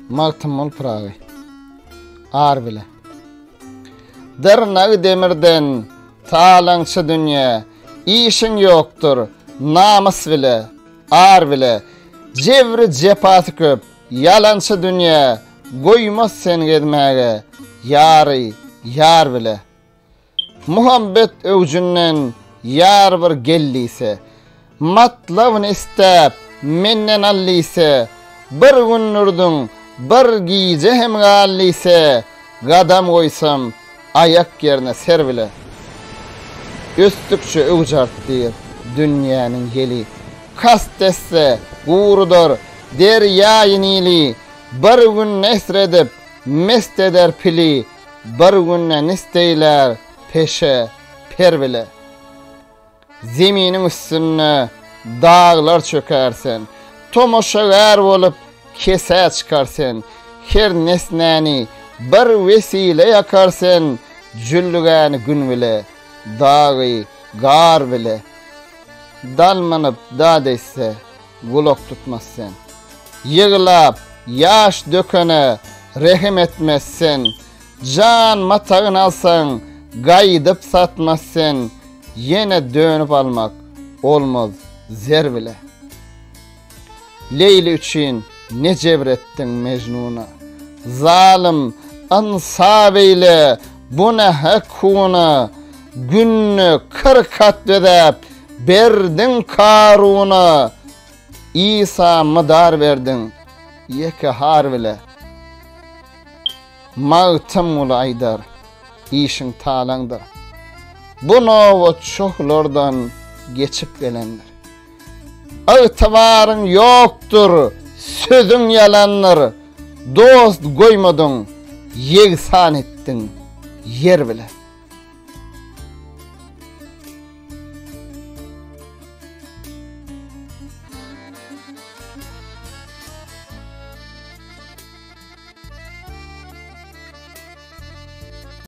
Magtymol pragy. Ar bile. Dırnağı demirden talançı dünýä, işin yoktur, namus bile, ar bile. Jebri jepasy köp, yalançy dünýä, goýmaz sen gedmäge, ýary, ýar bile. Muhabbet öwjünden ýar bir gellise, matlabyny istäp menden allise, bir günnürdiň bir giýje hem gallise, gadam goýsam ayak yerine ser bile. Üstükçe öwjartdyr dünýäniň geli. Kast etse gurudur derýaýynyly, bir gün nesredip mest eder pili, bir günne nisteýler peşe per bile. Zeminiň üstüne dağlar çökersen, tomoşagar bolup kese çıkarsen, her nesnäni bir vesile yakarsen, jüllügäni gün bile, dağı gar bile. Dalmanyp da dese, gulak tutmazsen. Yığlap, yaş dökene rehim etmezsen. Can matağın alsan, gaýdyp satmazsen. Yine dönüp almak olmaz zer bile. Leyli üçün ne cebrettin Mecnun'a? Zalim ansab eyle bu ne hakkuna. Günni 40 kat edip berdin Karun'a. İsa mıdar verdin yeke har bile. Mağtım ulu aydar, işin talandır. Bu novo çoğlardan geçip gelenler. Ağtavarın yoktur, sözün yalanlar. Dost koymadın, yegsan ettin yer bile.